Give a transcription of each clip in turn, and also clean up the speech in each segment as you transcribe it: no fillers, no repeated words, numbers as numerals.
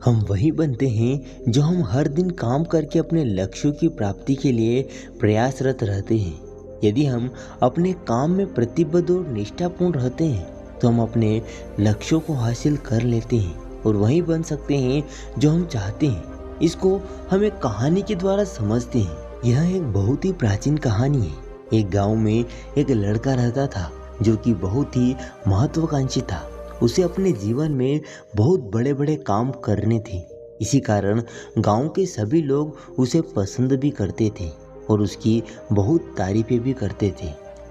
हम वही बनते हैं जो हम हर दिन काम करके अपने लक्ष्यों की प्राप्ति के लिए प्रयासरत रहते हैं। यदि हम अपने काम में प्रतिबद्ध और निष्ठापूर्ण रहते हैं तो हम अपने लक्ष्यों को हासिल कर लेते हैं और वही बन सकते हैं जो हम चाहते हैं। इसको हम एक कहानी के द्वारा समझते हैं। यह एक बहुत ही प्राचीन कहानी है। एक गांव में एक लड़का रहता था जो कि बहुत ही महत्वाकांक्षी था। उसे अपने जीवन में बहुत बड़े बड़े काम करने थे। इसी कारण गांव के सभी लोग उसे पसंद भी करते थे और उसकी बहुत तारीफें भी करते थे,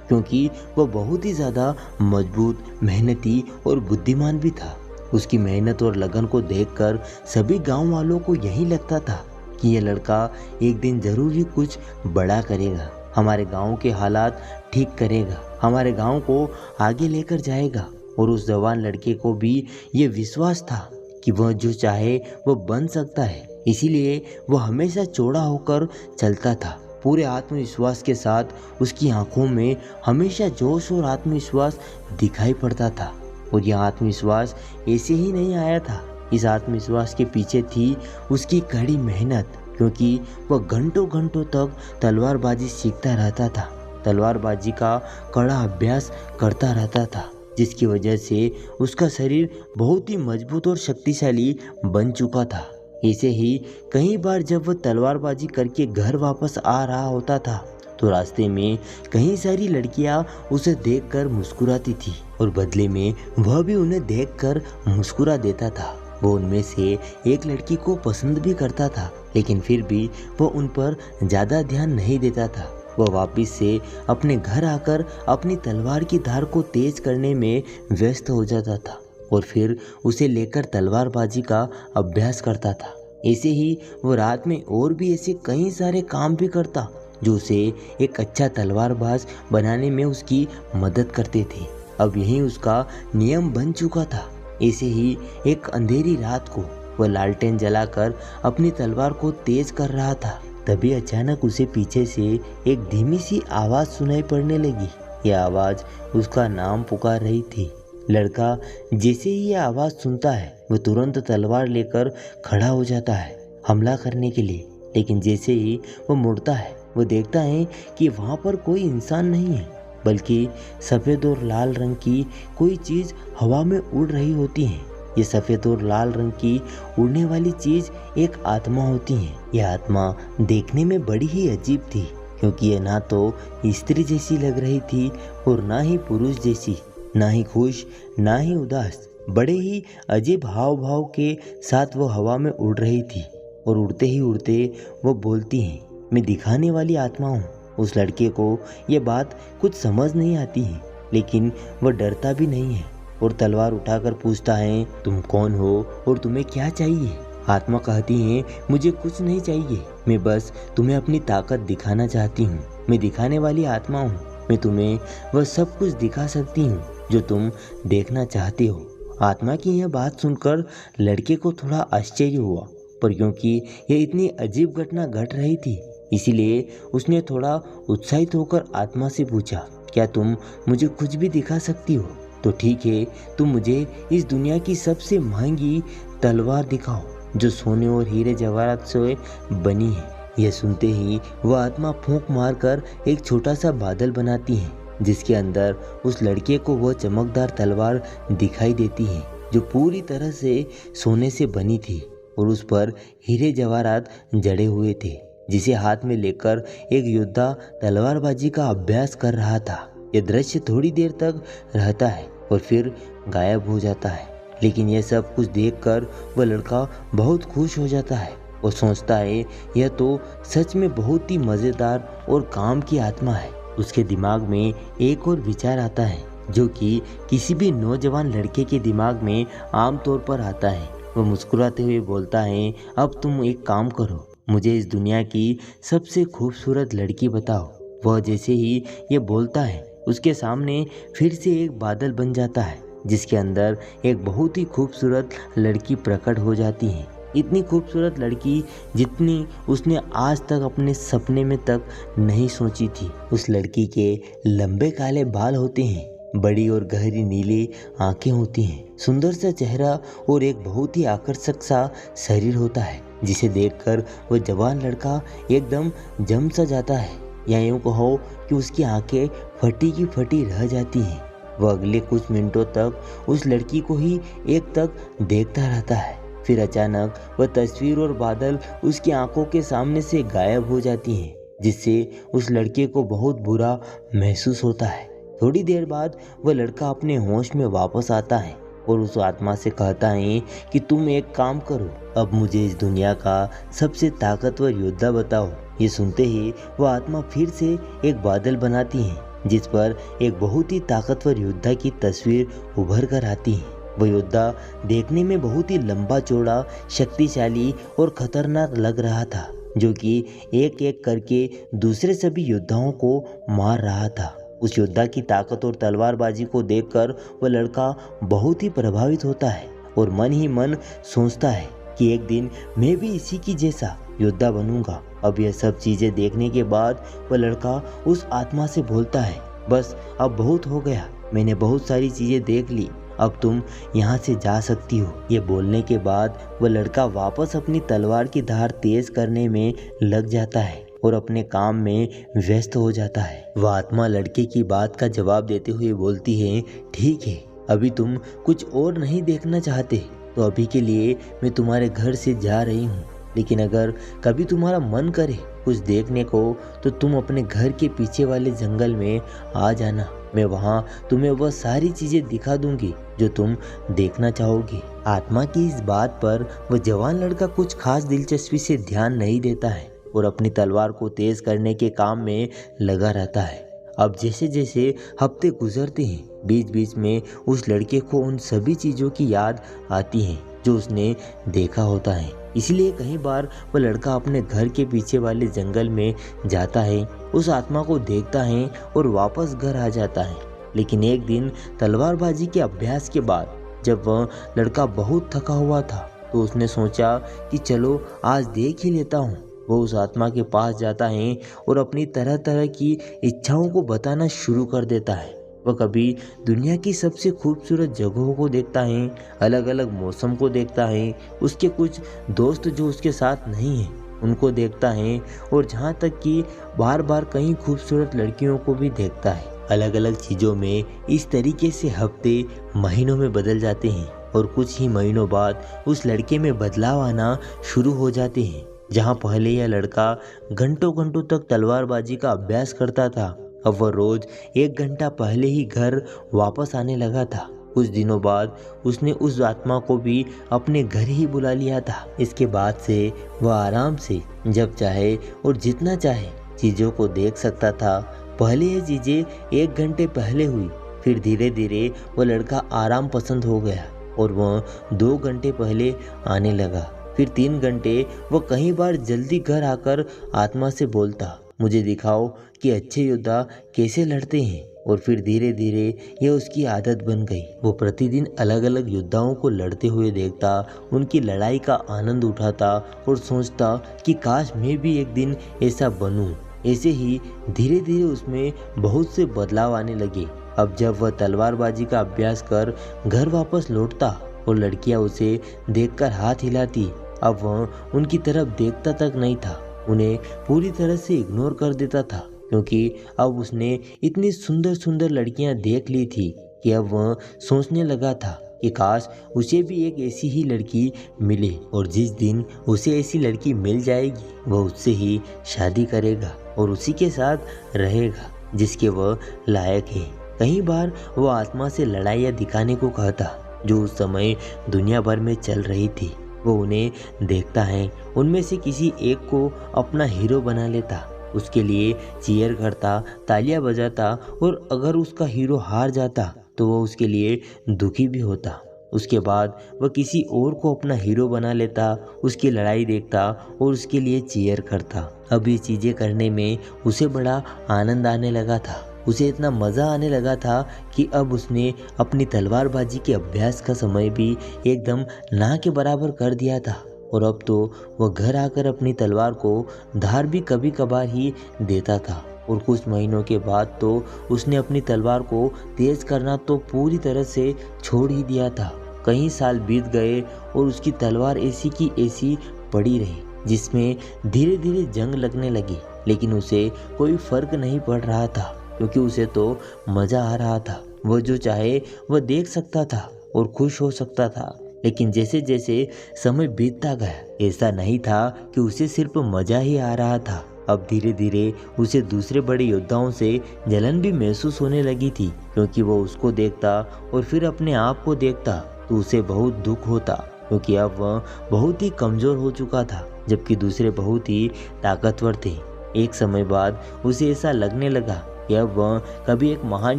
क्योंकि वह बहुत ही ज़्यादा मजबूत, मेहनती और बुद्धिमान भी था। उसकी मेहनत और लगन को देखकर सभी गांव वालों को यही लगता था कि यह लड़का एक दिन ज़रूर ही कुछ बड़ा करेगा, हमारे गांव के हालात ठीक करेगा, हमारे गांव को आगे लेकर जाएगा। और उस जवान लड़के को भी ये विश्वास था कि वह जो चाहे वह बन सकता है। इसीलिए वह हमेशा चौड़ा होकर चलता था। पूरे आत्मविश्वास के साथ उसकी आंखों में हमेशा जोश और आत्मविश्वास दिखाई पड़ता था। और यह आत्मविश्वास ऐसे ही नहीं आया था। इस आत्मविश्वास के पीछे थी उसकी कड़ी मेहनत, क्योंकि वह घंटों घंटों तक तलवारबाजी सीखता रहता था, तलवारबाजी का कड़ा अभ्यास करता रहता था, जिसकी वजह से उसका शरीर बहुत ही मजबूत और शक्तिशाली बन चुका था। ऐसे ही कई बार जब वह तलवारबाजी करके घर वापस आ रहा होता था तो रास्ते में कई सारी लड़कियां उसे देखकर मुस्कुराती थी और बदले में वह भी उन्हें देखकर मुस्कुरा देता था। वो उनमें से एक लड़की को पसंद भी करता था, लेकिन फिर भी वो उन पर ज़्यादा ध्यान नहीं देता था। वह वापस से अपने घर आकर अपनी तलवार की धार को तेज करने में व्यस्त हो जाता था और फिर उसे लेकर तलवारबाजी का अभ्यास करता था। ऐसे ही वो रात में और भी ऐसे कई सारे काम भी करता जो उसे एक अच्छा तलवारबाज बनाने में उसकी मदद करते थे। अब यही उसका नियम बन चुका था। ऐसे ही एक अंधेरी रात को वह लालटेन जलाकर अपनी तलवार को तेज कर रहा था। तभी अचानक उसे पीछे से एक धीमी सी आवाज़ सुनाई पड़ने लगी। यह आवाज़ उसका नाम पुकार रही थी। लड़का जैसे ही यह आवाज़ सुनता है वह तुरंत तलवार लेकर खड़ा हो जाता है हमला करने के लिए। लेकिन जैसे ही वह मुड़ता है वो देखता है कि वहाँ पर कोई इंसान नहीं है, बल्कि सफ़ेद और लाल रंग की कोई चीज़ हवा में उड़ रही होती है। ये सफ़ेद और लाल रंग की उड़ने वाली चीज़ एक आत्मा होती है। यह आत्मा देखने में बड़ी ही अजीब थी, क्योंकि यह ना तो स्त्री जैसी लग रही थी और ना ही पुरुष जैसी, ना ही खुश ना ही उदास। बड़े ही अजीब हाव भाव के साथ वो हवा में उड़ रही थी और उड़ते ही उड़ते वो बोलती है, मैं दिखाने वाली आत्मा हूँ। उस लड़के को यह बात कुछ समझ नहीं आती है, लेकिन वह डरता भी नहीं है और तलवार उठाकर पूछता है, तुम कौन हो और तुम्हें क्या चाहिए? आत्मा कहती है, मुझे कुछ नहीं चाहिए, मैं बस तुम्हें अपनी ताकत दिखाना चाहती हूँ। मैं दिखाने वाली आत्मा हूँ। मैं तुम्हें वह सब कुछ दिखा सकती हूँ जो तुम देखना चाहते हो। आत्मा की यह बात सुनकर लड़के को थोड़ा आश्चर्य हुआ, पर क्योंकि यह इतनी अजीब घटना घट रही थी इसीलिए उसने थोड़ा उत्साहित होकर आत्मा से पूछा, क्या तुम मुझे कुछ भी दिखा सकती हो? तो ठीक है, तुम मुझे इस दुनिया की सबसे महंगी तलवार दिखाओ जो सोने और हीरे जवाहरात से बनी है। यह सुनते ही वह आत्मा फूंक मारकर एक छोटा सा बादल बनाती है, जिसके अंदर उस लड़के को वह चमकदार तलवार दिखाई देती है जो पूरी तरह से सोने से बनी थी और उस पर हीरे जवाहरात जड़े हुए थे, जिसे हाथ में लेकर एक योद्धा तलवारबाजी का अभ्यास कर रहा था। यह दृश्य थोड़ी देर तक रहता है और फिर गायब हो जाता है। लेकिन यह सब कुछ देखकर वह लड़का बहुत खुश हो जाता है और सोचता है, यह तो सच में बहुत ही मज़ेदार और काम की आत्मा है। उसके दिमाग में एक और विचार आता है जो कि किसी भी नौजवान लड़के के दिमाग में आमतौर पर आता है। वह मुस्कुराते हुए बोलता है, अब तुम एक काम करो, मुझे इस दुनिया की सबसे खूबसूरत लड़की बताओ। वह जैसे ही ये बोलता है उसके सामने फिर से एक बादल बन जाता है, जिसके अंदर एक बहुत ही खूबसूरत लड़की प्रकट हो जाती है। इतनी खूबसूरत लड़की जितनी उसने आज तक अपने सपने में तक नहीं सोची थी। उस लड़की के लंबे काले बाल होते हैं, बड़ी और गहरी नीली आंखें होती हैं, सुंदर सा चेहरा और एक बहुत ही आकर्षक सा शरीर होता है जिसे देखकर वह जवान लड़का एकदम जम सा जाता है, या यूं कहो कि उसकी आंखें फटी की फटी रह जाती हैं। वह अगले कुछ मिनटों तक उस लड़की को ही एक तक देखता रहता है। फिर अचानक वह तस्वीर और बादल उसकी आंखों के सामने से गायब हो जाती हैं, जिससे उस लड़के को बहुत बुरा महसूस होता है। थोड़ी देर बाद वह लड़का अपने होश में वापस आता है और उस आत्मा से कहता है कि तुम एक काम करो, अब मुझे इस दुनिया का सबसे ताकतवर योद्धा बताओ। ये सुनते ही वह आत्मा फिर से एक बादल बनाती है जिस पर एक बहुत ही ताकतवर योद्धा की तस्वीर उभर कर आती है। वह योद्धा देखने में बहुत ही लंबा चौड़ा, शक्तिशाली और खतरनाक लग रहा था, जो कि एक एक करके दूसरे सभी योद्धाओं को मार रहा था। उस योद्धा की ताकत और तलवारबाजी को देखकर वह लड़का बहुत ही प्रभावित होता है और मन ही मन सोचता है कि एक दिन मैं भी इसी की जैसा योद्धा बनूंगा। अब यह सब चीजें देखने के बाद वह लड़का उस आत्मा से बोलता है, बस अब बहुत हो गया, मैंने बहुत सारी चीजें देख ली, अब तुम यहाँ से जा सकती हो। ये बोलने के बाद वह लड़का वापस अपनी तलवार की धार तेज करने में लग जाता है और अपने काम में व्यस्त हो जाता है। वह आत्मा लड़के की बात का जवाब देते हुए बोलती है, ठीक है, अभी तुम कुछ और नहीं देखना चाहते तो अभी के लिए मैं तुम्हारे घर से जा रही हूँ, लेकिन अगर कभी तुम्हारा मन करे कुछ देखने को तो तुम अपने घर के पीछे वाले जंगल में आ जाना, मैं वहाँ तुम्हें वह सारी चीजें दिखा दूंगी जो तुम देखना चाहोगी। आत्मा की इस बात पर वह जवान लड़का कुछ खास दिलचस्पी से ध्यान नहीं देता है और अपनी तलवार को तेज करने के काम में लगा रहता है। अब जैसे जैसे हफ्ते गुजरते हैं, बीच बीच में उस लड़के को उन सभी चीजों की याद आती है जो उसने देखा होता है। इसलिए कई बार वह लड़का अपने घर के पीछे वाले जंगल में जाता है, उस आत्मा को देखता है और वापस घर आ जाता है। लेकिन एक दिन तलवारबाजी के अभ्यास के बाद जब वह लड़का बहुत थका हुआ था तो उसने सोचा कि चलो आज देख ही लेता हूँ। वो उस आत्मा के पास जाता है और अपनी तरह तरह की इच्छाओं को बताना शुरू कर देता है। वह कभी दुनिया की सबसे खूबसूरत जगहों को देखता है, अलग अलग मौसम को देखता है, उसके कुछ दोस्त जो उसके साथ नहीं हैं उनको देखता है, और जहाँ तक कि बार बार कई खूबसूरत लड़कियों को भी देखता है। अलग अलग चीज़ों में इस तरीके से हफ्ते महीनों में बदल जाते हैं और कुछ ही महीनों बाद उस लड़के में बदलाव आना शुरू हो जाते हैं। जहाँ पहले यह लड़का घंटों घंटों तक तलवारबाजी का अभ्यास करता था, अब वह रोज 1 घंटा पहले ही घर वापस आने लगा था। कुछ दिनों बाद उसने उस आत्मा को भी अपने घर ही बुला लिया था। इसके बाद से वह आराम से जब चाहे और जितना चाहे चीज़ों को देख सकता था। पहले ये चीज़ें 1 घंटे पहले हुई, फिर धीरे धीरे वह लड़का आराम पसंद हो गया और वह 2 घंटे पहले आने लगा। फिर 3 घंटे वह कई बार जल्दी घर आकर आत्मा से बोलता, मुझे दिखाओ कि अच्छे योद्धा कैसे लड़ते हैं। और फिर धीरे धीरे यह उसकी आदत बन गई। वो प्रतिदिन अलग अलग योद्धाओं को लड़ते हुए देखता, उनकी लड़ाई का आनंद उठाता और सोचता कि काश मैं भी एक दिन ऐसा बनूं। ऐसे ही धीरे धीरे उसमें बहुत से बदलाव आने लगे। अब जब वह तलवारबाजी का अभ्यास कर घर वापस लौटता और लड़कियां उसे देखकर हाथ हिलाती, अब वह उनकी तरफ देखता तक नहीं था, उन्हें पूरी तरह से इग्नोर कर देता था, क्योंकि अब उसने इतनी सुंदर सुंदर लड़कियां देख ली थी कि अब वह सोचने लगा था कि काश उसे भी एक ऐसी ही लड़की मिले, और जिस दिन उसे ऐसी लड़की मिल जाएगी वह उससे ही शादी करेगा और उसी के साथ रहेगा जिसके वह लायक है। कई बार वह आत्मा से लड़ाइयाँ दिखाने को कहता जो उस समय दुनिया भर में चल रही थी। वो उन्हें देखता है, उनमें से किसी एक को अपना हीरो बना लेता, उसके लिए चीयर करता, तालियां बजाता, और अगर उसका हीरो हार जाता तो वो उसके लिए दुखी भी होता। उसके बाद वह किसी और को अपना हीरो बना लेता, उसकी लड़ाई देखता और उसके लिए चीयर करता। अब ये चीज़ें करने में उसे बड़ा आनंद आने लगा था। उसे इतना मज़ा आने लगा था कि अब उसने अपनी तलवारबाजी के अभ्यास का समय भी एकदम ना के बराबर कर दिया था, और अब तो वह घर आकर अपनी तलवार को धार भी कभी कभार ही देता था। और कुछ महीनों के बाद तो उसने अपनी तलवार को तेज करना तो पूरी तरह से छोड़ ही दिया था। कई साल बीत गए और उसकी तलवार ऐसी की ऐसी पड़ी रही, जिसमें धीरे धीरे जंग लगने लगी, लेकिन उसे कोई फर्क नहीं पड़ रहा था, क्योंकि उसे तो मजा आ रहा था। वह जो चाहे वह देख सकता था और खुश हो सकता था। लेकिन जैसे जैसे समय बीतता गया, ऐसा नहीं था कि उसे सिर्फ मजा ही आ रहा था। अब धीरे धीरे उसे दूसरे बड़े योद्धाओं से जलन भी महसूस होने लगी थी, क्योंकि वो उसको देखता और फिर अपने आप को देखता तो उसे बहुत दुख होता, क्योंकि अब वह बहुत ही कमजोर हो चुका था, जबकि दूसरे बहुत ही ताकतवर थे। एक समय बाद उसे ऐसा लगने लगा कि अब वह कभी एक महान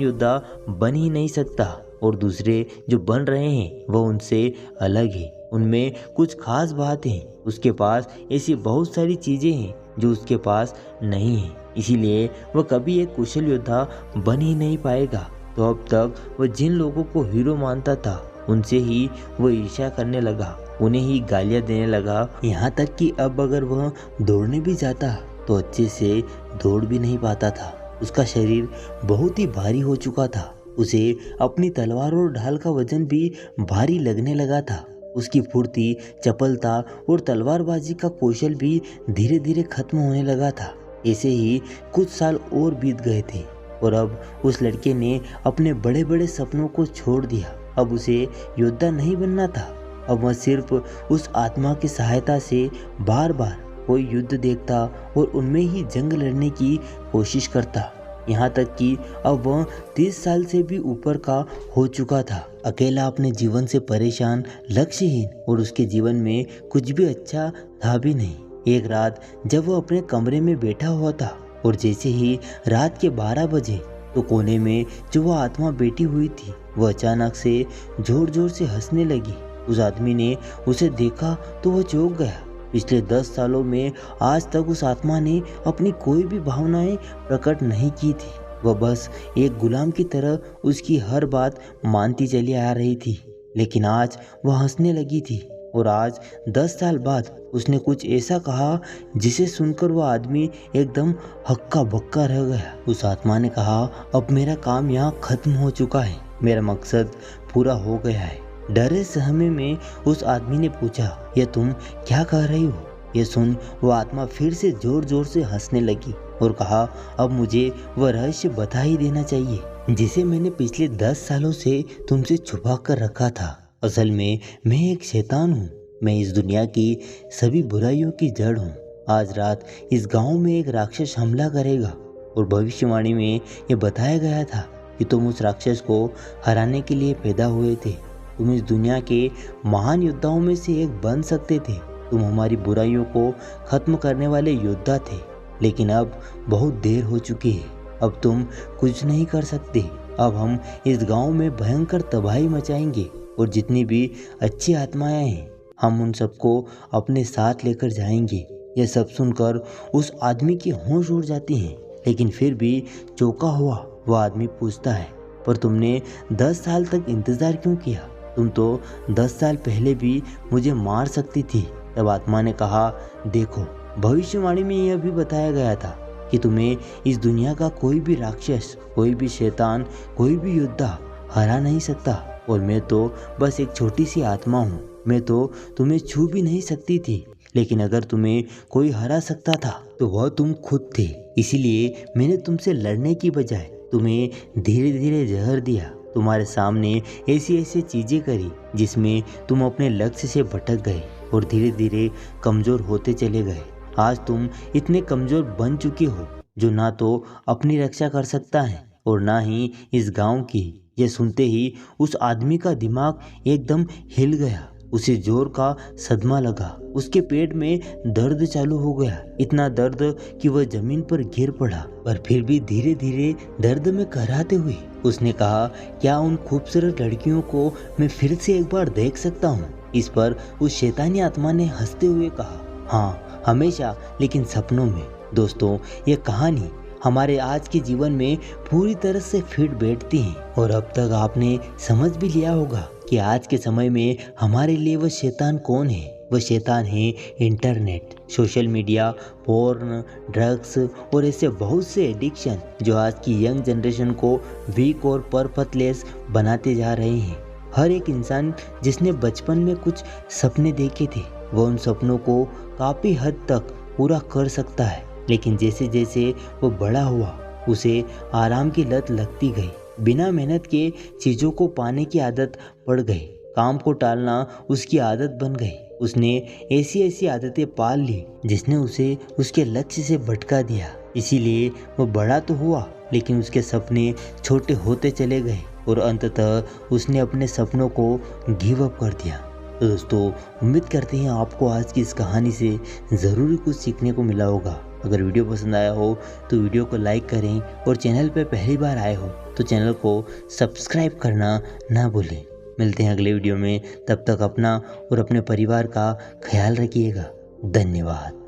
योद्धा बन ही नहीं सकता, और दूसरे जो बन रहे हैं वह उनसे अलग है। उनमें कुछ खास बात है, उसके पास ऐसी बहुत सारी चीजें हैं जो उसके पास नहीं है, इसीलिए वह कभी एक कुशल योद्धा बन ही नहीं पाएगा। तो अब तक वह जिन लोगों को हीरो मानता था उनसे ही वह ईर्ष्या करने लगा, उन्हें ही गालियां देने लगा। यहाँ तक कि अब अगर वह दौड़ने भी जाता तो अच्छे से दौड़ भी नहीं पाता था। उसका शरीर बहुत ही भारी हो चुका था, उसे अपनी तलवार और ढाल का वजन भी भारी लगने लगा था। उसकी फुर्ती, चपलता और तलवारबाजी का कौशल भी धीरे धीरे खत्म होने लगा था। ऐसे ही कुछ साल और बीत गए थे और अब उस लड़के ने अपने बड़े बड़े सपनों को छोड़ दिया। अब उसे योद्धा नहीं बनना था, अब वह सिर्फ उस आत्मा की सहायता से बार बार कोई युद्ध देखता और उनमें ही जंग लड़ने की कोशिश करता। यहाँ तक कि अब वह 30 साल से भी ऊपर का हो चुका था, अकेला, अपने जीवन से परेशान, लक्ष्यहीन, और उसके जीवन में कुछ भी अच्छा था भी नहीं। एक रात जब वह अपने कमरे में बैठा हुआ था और जैसे ही रात के 12 बजे तो कोने में जो वह आत्मा बैठी हुई थी वह अचानक से जोर जोर से हंसने लगी। उस आदमी ने उसे देखा तो वह चौंक गया। पिछले 10 सालों में आज तक उस आत्मा ने अपनी कोई भी भावनाएं प्रकट नहीं की थी। वह बस एक गुलाम की तरह उसकी हर बात मानती चली आ रही थी, लेकिन आज वह हंसने लगी थी। और आज 10 साल बाद उसने कुछ ऐसा कहा जिसे सुनकर वह आदमी एकदम हक्का बक्का रह गया। उस आत्मा ने कहा, अब मेरा काम यहाँ खत्म हो चुका है, मेरा मकसद पूरा हो गया है। डरे सहमे में उस आदमी ने पूछा, यह तुम क्या कह रही हो? यह सुन वो आत्मा फिर से जोर जोर से हंसने लगी और कहा, अब मुझे वह रहस्य बता ही देना चाहिए जिसे मैंने पिछले 10 सालों से तुमसे छुपा कर रखा था। असल में मैं एक शैतान हूँ, मैं इस दुनिया की सभी बुराइयों की जड़ हूँ। आज रात इस गांव में एक राक्षस हमला करेगा और भविष्यवाणी में यह बताया गया था कि तुम उस राक्षस को हराने के लिए पैदा हुए थे। तुम इस दुनिया के महान योद्धाओं में से एक बन सकते थे। तुम हमारी बुराइयों को खत्म करने वाले योद्धा थे, लेकिन अब बहुत देर हो चुकी है। अब तुम कुछ नहीं कर सकते। अब हम इस गांव में भयंकर तबाही मचाएंगे और जितनी भी अच्छी आत्माएं हैं हम उन सबको अपने साथ लेकर जाएंगे। यह सब सुनकर उस आदमी की होश उड़ जाती हैं, लेकिन फिर भी चौंका हुआ वह आदमी पूछता है, पर तुमने 10 साल तक इंतजार क्यों किया? तुम तो 10 साल पहले भी मुझे मार सकती थी। तब आत्मा ने कहा, देखो, भविष्यवाणी में यह भी बताया गया था कि तुम्हें इस दुनिया का कोई भी राक्षस, कोई भी शैतान, कोई भी योद्धा हरा नहीं सकता, और मैं तो बस एक छोटी सी आत्मा हूँ। मैं तो तुम्हें छू भी नहीं सकती थी, लेकिन अगर तुम्हें कोई हरा सकता था तो वह तुम खुद थे। इसीलिए मैंने तुमसे लड़ने की बजाय तुम्हें धीरे धीरे जहर दिया, तुम्हारे सामने ऐसी ऐसी चीजें करी जिसमें तुम अपने लक्ष्य से भटक गए और धीरे धीरे कमजोर होते चले गए। आज तुम इतने कमजोर बन चुके हो जो ना तो अपनी रक्षा कर सकता है और ना ही इस गांव की। यह सुनते ही उस आदमी का दिमाग एकदम हिल गया, उसे जोर का सदमा लगा, उसके पेट में दर्द चालू हो गया, इतना दर्द कि वह जमीन पर गिर पड़ा। पर फिर भी धीरे धीरे दर्द में कराहते हुए उसने कहा, क्या उन खूबसूरत लड़कियों को मैं फिर से एक बार देख सकता हूँ? इस पर उस शैतानी आत्मा ने हंसते हुए कहा, हाँ, हमेशा, लेकिन सपनों में। दोस्तों, ये कहानी हमारे आज के जीवन में पूरी तरह से फिट बैठती है और अब तक आपने समझ भी लिया होगा कि आज के समय में हमारे लिए वह शैतान कौन है। वो शैतान है internet, social media, porn, drugs और ऐसे बहुत से एडिक्शन जो आज की यंग जनरेशन को वीक और पर्पथलेस बनाते जा रहे हैं। हर एक इंसान जिसने बचपन में कुछ सपने देखे थे वो उन सपनों को काफ़ी हद तक पूरा कर सकता है, लेकिन जैसे जैसे वो बड़ा हुआ उसे आराम की लत लगती गई। बिना मेहनत के चीज़ों को पाने की आदत पड़ गई, काम को टालना उसकी आदत बन गई। उसने ऐसी ऐसी आदतें पाल ली जिसने उसे उसके लक्ष्य से भटका दिया। इसीलिए वो बड़ा तो हुआ लेकिन उसके सपने छोटे होते चले गए और अंततः उसने अपने सपनों को गिव अप कर दिया। तो दोस्तों, उम्मीद करते हैं आपको आज की इस कहानी से ज़रूर कुछ सीखने को मिला होगा। अगर वीडियो पसंद आया हो तो वीडियो को लाइक करें और चैनल पर पहली बार आए हो तो चैनल को सब्सक्राइब करना ना भूलें। मिलते हैं अगले वीडियो में, तब तक अपना और अपने परिवार का ख्याल रखिएगा। धन्यवाद।